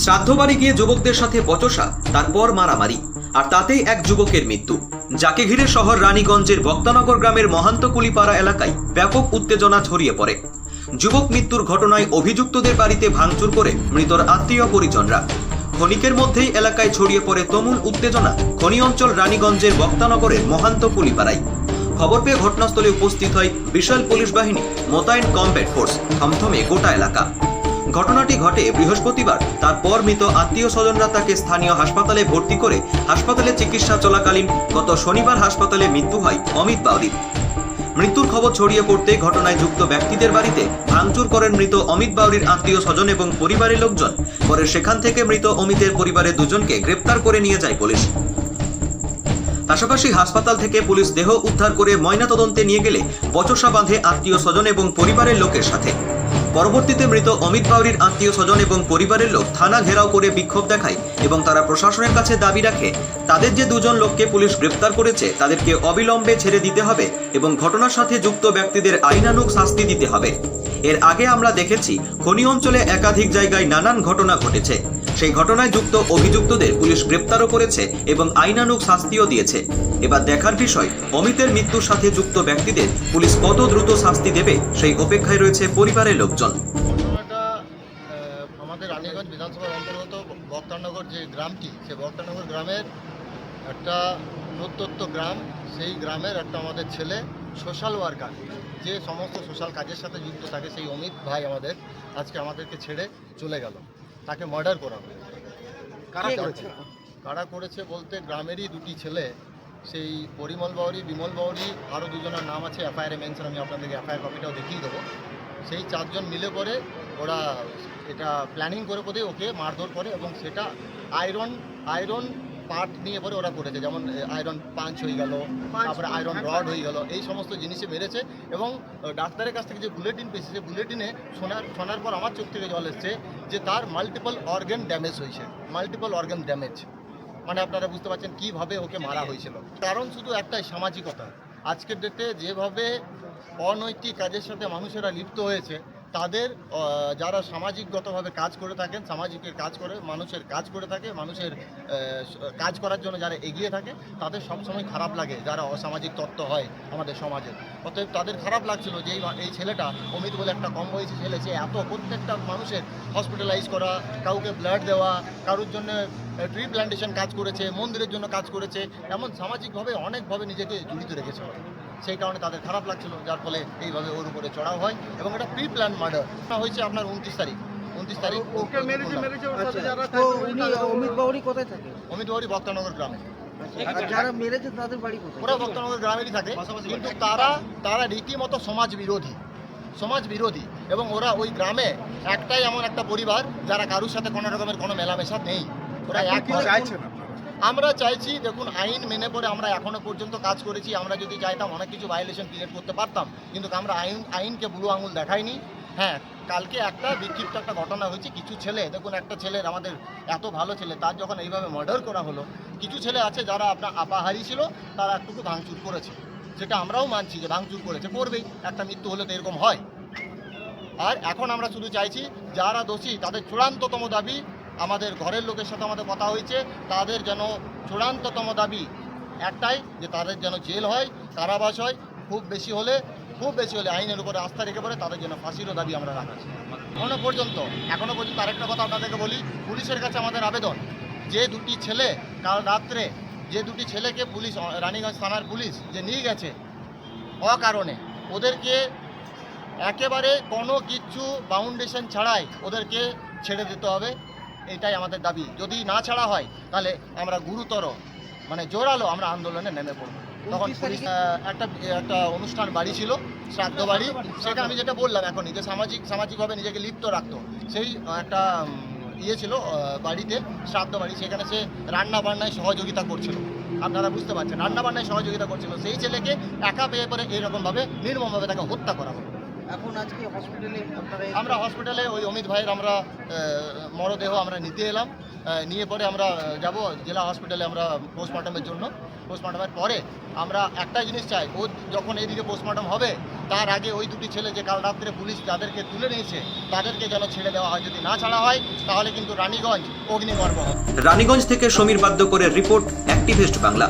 শ্রাদ্ধবাড়ি গিয়ে যুবকদের সাথে বচসা, তারপর মারামারি, আর তাতেই এক যুবকের মৃত্যু। যাকে ঘিরে শহর রানীগঞ্জের বক্তানগর গ্রামের মহান্তকুলিপাড়া এলাকায় ব্যাপক উত্তেজনা ছড়িয়ে পড়ে। যুবক মৃত্যুর ঘটনায় অভিযুক্তদের বাড়িতে ভাঙচুর করে মৃতর আত্মীয় পরিজনরা। ক্ষণিকের মধ্যেই এলাকায় ছড়িয়ে পড়ে তুমুল উত্তেজনা খনি অঞ্চল রানীগঞ্জের বক্তানগরের মহান্তকুলিপাড়ায়। খবর পেয়ে ঘটনাস্থলে উপস্থিত হয় বিশাল পুলিশ বাহিনী, মোতায়েন কমব্যাট ফোর্স, থমথমে গোটা এলাকা। ঘটনাটি ঘটে বৃহস্পতিবার। তারপর মৃত আত্মীয় স্বজনরা তাকে স্থানীয় হাসপাতালে ভর্তি করে হাসপাতালে চিকিৎসা চলাকালীন গত শনিবার হাসপাতালে মৃত্যু হয় অমিত বাউরির। মৃত্যুর খবর ছড়িয়ে পড়তে ঘটনায় যুক্ত ব্যক্তিদের বাড়িতে ভাঙচুর করেন মৃত অমিত বাউরির আত্মীয় স্বজন এবং পরিবারের লোকজন। পরে সেখান থেকে মৃত অমিতের পরিবারের দুজনকে গ্রেপ্তার করে নিয়ে যায় পুলিশ। পাশাপাশি হাসপাতাল থেকে পুলিশ দেহ উদ্ধার করে ময়নাতদন্তে নিয়ে গেলে বচসা বাঁধে আত্মীয় স্বজন এবং পরিবারের লোকের সাথে। পরবর্তীতে মৃত অমিত বাউরির আত্মীয় স্বজন এবং পরিবারের লোক থানা ঘেরাও করে বিক্ষোভ দেখায় এবং তারা প্রশাসনের কাছে দাবি রাখে তাদের যে দুজন লোককে পুলিশ গ্রেপ্তার করেছে তাদেরকে অবিলম্বে ছেড়ে দিতে হবে এবং ঘটনার সাথে যুক্ত ব্যক্তিদের আইনানুগ শাস্তি দিতে হবে। এর আগে আমরা দেখেছি খনি অঞ্চলে একাধিক জায়গায় নানান ঘটনা ঘটেছে। সেই ঘটনায় যুক্ত অভিযুক্তদের পুলিশ গ্রেপ্তারও করেছে এবং আইনানুগ শাস্তিও দিয়েছে। এবার দেখার বিষয় অমিতের মৃত্যুর সাথে যুক্ত ব্যক্তিদের পুলিশ কত দ্রুত শাস্তি দেবে সেই অপেক্ষায় রয়েছে পরিবারের লোকজন। ঘটনাটা আমাদের রানীগঞ্জ বিধানসভার অন্তর্গত বক্তানগর যে গ্রামটি, সেই বক্তানগর গ্রামের একটা প্রত্যন্ত গ্রাম। সেই গ্রামের একটা আমাদের ছেলে সোশ্যাল ওয়ার্কার, যে সমস্ত সোশ্যাল কাজের সাথে যুক্ত থাকে, সেই অমিত ভাই আমাদের আজকে আমাদেরকে ছেড়ে চলে গেল। তাকে মার্ডার করা হলো। কারা করেছে বলতে গ্রামেরই দুটি ছেলে, সেই পরিমল বাউরি, বিমল বাউরি, আরও দুজনের নাম আছে, এফআইআরে মেনশন, আমি আপনাদেরকে এফআইআর কপিটাও দেখিয়ে দেবো। সেই চারজন মিলে করে ওরা এটা প্ল্যানিং করে করে ওকে মারধর করে এবং সেটা আয়রন পার্ট নিয়ে পরে ওরা করেছে, যেমন আয়রন পাঞ্চ হয়ে গেল, তারপরে আয়রন রড হয়ে গেল, এই সমস্ত জিনিসে মেরেছে। এবং ডাক্তারের কাছ থেকে যে বুলেটিন পেয়েছে, সেই বুলেটিনে শোনার পর আমার চোখ থেকে জল এসছে যে তার মাল্টিপল অর্গান ড্যামেজ হয়েছে। মাল্টিপল অর্গান ড্যামেজ মানে আপনারা বুঝতে পারছেন কীভাবে ওকে মারা হয়েছিল। কারণ শুধু একটাই, সামাজিকতা। আজকের ডেটে যেভাবে অনৈতিক কাজের সাথে মানুষেরা লিপ্ত হয়েছে, তাদের যারা সামাজিকগতভাবে কাজ করে থাকেন, সামাজিকের কাজ করে, মানুষের কাজ করে থাকে, মানুষের কাজ করার জন্য যারা এগিয়ে থাকে, তাদের সবসময় খারাপ লাগে যারা অসামাজিক তত্ত্ব হয় আমাদের সমাজের। অতএব তাদের খারাপ লাগছিল যে এই ছেলেটা অমিত বলে একটা কম বয়সী ছেলে, সে এত প্রত্যেকটা মানুষের হসপিটালাইজ করা, কাউকে ব্লাড দেওয়া, কারোর জন্য ট্রি প্ল্যান্টেশন কাজ করেছে, মন্দিরের জন্য কাজ করেছে, এমন সামাজিকভাবে অনেকভাবে নিজেকে জড়িত রেখেছে। সেই কারণে তাদের খারাপ লাগছিল, যার ফলে এইভাবে ওর উপরে চড়াও হয় এবং এটা প্রি প্ল্যান মার্ডার হয়েছে আপনার 29 তারিখ। ওকে মেরেছে। অমিত বাউরি কোথায় থাকে? অমিত বাউরি বক্তানগর গ্রামে। যারা মেরেছে তাদের বাড়ি কোথায়? ওরা বক্তানগর গ্রামেরই থাকে, কিন্তু তারা রীতিমতো সমাজ বিরোধী এবং ওরা ওই গ্রামে একটাই এমন একটা পরিবার যারা কারোর সাথে কোনো রকমের কোনো মেলামেশা নেই। ওরা এক আমরা চাইছি, দেখুন, আইন মেনে পড়ে আমরা এখনো পর্যন্ত কাজ করেছি। আমরা যদি চাইতাম অনেক কিছু ভায়োলেশন ক্রিয়েট করতে পারতাম, কিন্তু আমরা আইনকে বুড়ো আঙুল দেখাইনি। হ্যাঁ, কালকে একটা বিক্ষিপ্ত একটা ঘটনা হয়েছে। কিছু ছেলে, দেখুন, একটা ছেলের, আমাদের এত ভালো ছেলে, তার যখন এইভাবে মার্ডার করা হলো, কিছু ছেলে আছে যারা আপনার আপাহারি ছিল, তারা একটুকু ভাঙচুর করেছে। সেটা আমরাও মানছি যে ভাঙচুর করেছে, করবেই, একটা মৃত্যু হলে তো এরকম হয়। আর এখন আমরা শুধু চাইছি যারা দোষী তাদের চূড়ান্ততম দাবি, আমাদের ঘরের লোকের সাথে আমাদের কথা হয়েছে, তাদের যেন চূড়ান্ততম দাবি একটাই, যে তাদের যেন জেল হয়, কারাবাস হয়, খুব বেশি হলে আইনের উপরে আস্থা রেখে পড়ে তাদের জন্য ফাঁসিরও দাবি আমরা রাখছি। এখনো পর্যন্ত আরেকটা কথা আপনাদেরকে বলি, পুলিশের কাছে আমাদের আবেদন, যে দুটি ছেলে কাল রাত্রে, যে দুটি ছেলেকে পুলিশ, রানীগঞ্জ থানার পুলিশ যে নিয়ে গেছে অকারণে, ওদেরকে একেবারে কোনো কিছু বাউন্ডেশন ছাড়াই ওদেরকে ছেড়ে দিতে হবে, এটাই আমাদের দাবি। যদি না ছাড়া হয় তাহলে আমরা গুরুতর, মানে জোরালো আমরা আন্দোলনে নেমে পড়ব। তখন একটা অনুষ্ঠান বাড়ি ছিল, শ্রাদ্ধ বাড়ি, সেখানে আমি যেটা বললাম এখনই, যে সামাজিকভাবে নিজেকে লিপ্ত রাখতো, সেই একটা ছিল বাড়িতে, শ্রাদ্ধ বাড়ি, সেখানে সে রান্না বান্নায় সহযোগিতা করছিল। আপনারা বুঝতে পারছেন, রান্না বান্নায় সহযোগিতা করছিল, সেই ছেলেকে একা পেয়ে পরে এইরকমভাবে নির্মমভাবে তাকে হত্যা করা হলো। এখন আজকে হসপিটালে আমরা হসপিটালে ওই অমিত ভাইয়ের আমরা মরদেহ আমরা নিতে এলাম। নিয়ে পরে আমরা যাব জেলা হসপিটালে আমরা পোস্টমর্টমের জন্য। পোস্টমর্টমের পরে আমরা একটা জিনিস চাই, ও যখন এইদিকে পোস্টমর্টম হবে তার আগে ওই দুটি ছেলে যে কাল রাত্রে পুলিশ যাদেরকে তুলে নিয়েছে তাদেরকে যেন ছেড়ে দেওয়া হয়। যদি না ছাড়া হয় তাহলে কিন্তু রানীগঞ্জ অগ্নিগর্ভ হবে। রানীগঞ্জ থেকে সমীর বাদ্যকরের রিপোর্ট, অ্যাক্টিভিস্ট বাংলা।